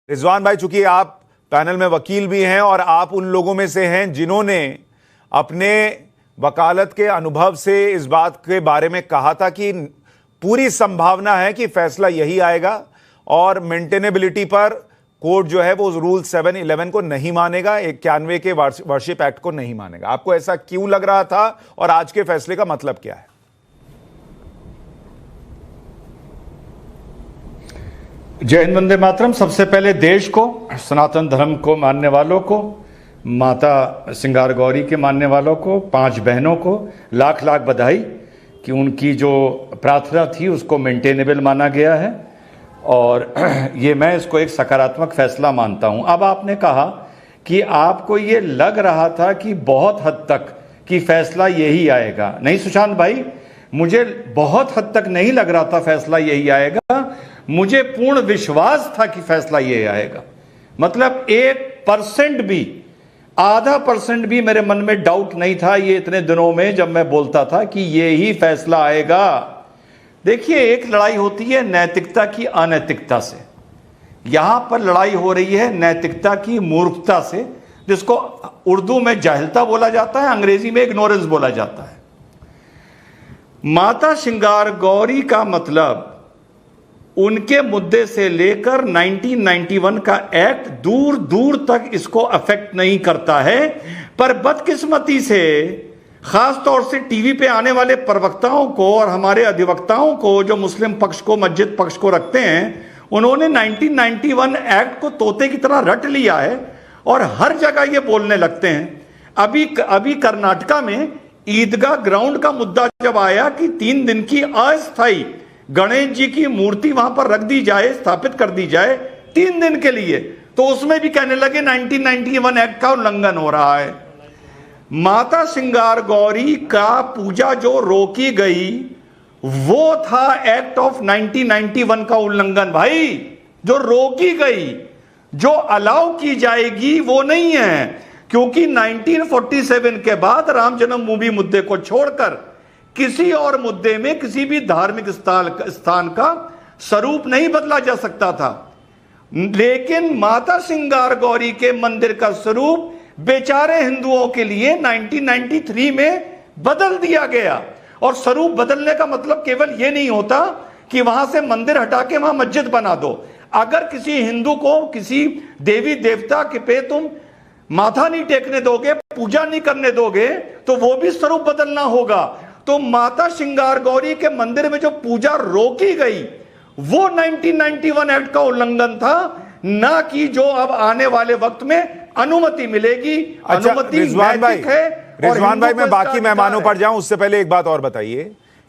रिजवान भाई, चूंकि आप पैनल में वकील भी हैं और आप उन लोगों में से हैं जिन्होंने अपने वकालत के अनुभव से इस बात के बारे में कहा था कि पूरी संभावना है कि फैसला यही आएगा और मेंटेनेबिलिटी पर कोर्ट जो है वो रूल 711 को नहीं मानेगा, 91 के वर्शिप एक्ट को नहीं मानेगा। आपको ऐसा क्यों लग रहा था और आज के फैसले का मतलब क्या है? जय हिंद, वंदे मातरम। सबसे पहले देश को, सनातन धर्म को मानने वालों को, माता सिंगार गौरी के मानने वालों को, 5 बहनों को लाख लाख बधाई कि उनकी जो प्रार्थना थी उसको मेंटेनेबल माना गया है और ये मैं इसको एक सकारात्मक फैसला मानता हूं। अब आपने कहा कि आपको ये लग रहा था कि बहुत हद तक कि फैसला यही आएगा। नहीं सुशांत भाई, मुझे बहुत हद तक नहीं लग रहा था फैसला यही आएगा। मुझे पूर्ण विश्वास था कि फैसला यही आएगा। मतलब 1% भी, आधा % भी मेरे मन में डाउट नहीं था ये इतने दिनों में जब मैं बोलता था कि ये ही फैसला आएगा। देखिए, एक लड़ाई होती है नैतिकता की अनैतिकता से। यहां पर लड़ाई हो रही है नैतिकता की मूर्खता से, जिसको उर्दू में जाहिलता बोला जाता है, अंग्रेजी में इग्नोरेंस बोला जाता है। माता सिंगार गौरी का मतलब उनके मुद्दे से लेकर 1991 का एक्ट दूर दूर तक इसको अफेक्ट नहीं करता है। पर बदकिस्मती से, खास तौर से टीवी पे आने वाले प्रवक्ताओं को और हमारे अधिवक्ताओं को जो मुस्लिम पक्ष को, मस्जिद पक्ष को रखते हैं, उन्होंने 1991 एक्ट को तोते की तरह रट लिया है और हर जगह ये बोलने लगते हैं। अभी कर्नाटका में ईदगाह ग्राउंड का मुद्दा जब आया कि 3 दिन की अस्थायी गणेश जी की मूर्ति वहां पर रख दी जाए, स्थापित कर दी जाए 3 दिन के लिए, तो उसमें भी कहने लगे 1991 एक्ट का उल्लंघन हो रहा है। माता सिंगार गौरी का पूजा जो रोकी गई वो था एक्ट ऑफ 1991 का उल्लंघन। भाई, जो रोकी गई, जो अलाउ की जाएगी वो नहीं है, क्योंकि 1947 के बाद राम जन्मभूमि मुद्दे को छोड़कर किसी और मुद्दे में किसी भी धार्मिक स्थान का स्वरूप नहीं बदला जा सकता था। लेकिन माता सिंगार गौरी के मंदिर का स्वरूप बेचारे हिंदुओं के लिए 1993 में बदल दिया गया। और स्वरूप बदलने का मतलब केवल यह नहीं होता कि वहां से मंदिर हटा के वहां मस्जिद बना दो। अगर किसी हिंदू को किसी देवी देवता के पे तुम माथा नहीं टेकने दोगे, पूजा नहीं करने दोगे, तो वो भी स्वरूप बदलना होगा। तो माता सिंगार गौरी के मंदिर में जो पूजा रोकी गई वो 1991 एक्ट का उल्लंघन था, ना कि जो अब आने वाले वक्त में अनुमति मिलेगी। अच्छा, अनुमति रिजवान भाई, मैं बाकी मेहमानों पर जाऊं उससे पहले एक बात और बताइए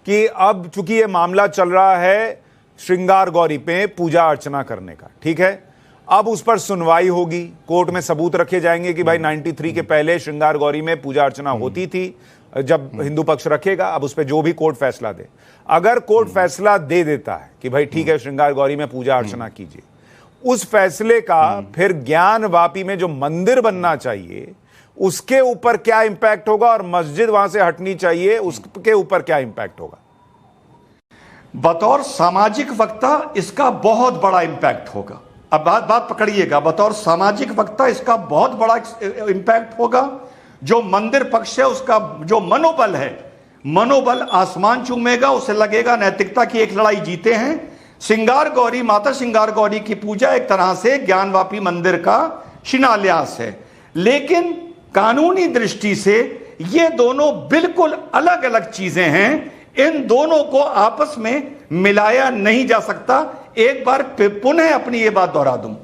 कि अब चूंकि ये मामला चल रहा है श्रृंगार गौरी पे पूजा अर्चना करने का, ठीक है, अब उस पर सुनवाई होगी, कोर्ट में सबूत रखे जाएंगे कि भाई 93 के पहले श्रृंगार गौरी में पूजा अर्चना होती थी। जब हिंदू पक्ष रखेगा, अब उस पर जो भी कोर्ट फैसला दे, अगर कोर्ट फैसला दे देता है कि भाई ठीक है श्रृंगार गौरी में पूजा अर्चना कीजिए, उस फैसले का फिर ज्ञान वापी में जो मंदिर बनना चाहिए उसके ऊपर क्या इंपैक्ट होगा और मस्जिद वहां से हटनी चाहिए उसके ऊपर क्या इंपैक्ट होगा? बतौर सामाजिक वक्ता इसका बहुत बड़ा इंपैक्ट होगा। अब बात पकड़िएगा, बतौर सामाजिक वक्ता इसका बहुत बड़ा इंपैक्ट होगा। जो मंदिर पक्ष है उसका जो मनोबल है, मनोबल आसमान चूमेगा। उसे लगेगा नैतिकता की एक लड़ाई जीते हैं। सिंगार गौरी, माता सिंगार गौरी की पूजा एक तरह से ज्ञानवापी मंदिर का शिलान्यास है। लेकिन कानूनी दृष्टि से ये दोनों बिल्कुल अलग अलग चीजें हैं। इन दोनों को आपस में मिलाया नहीं जा सकता। एक बार पुनः अपनी ये बात दोहरा दूं,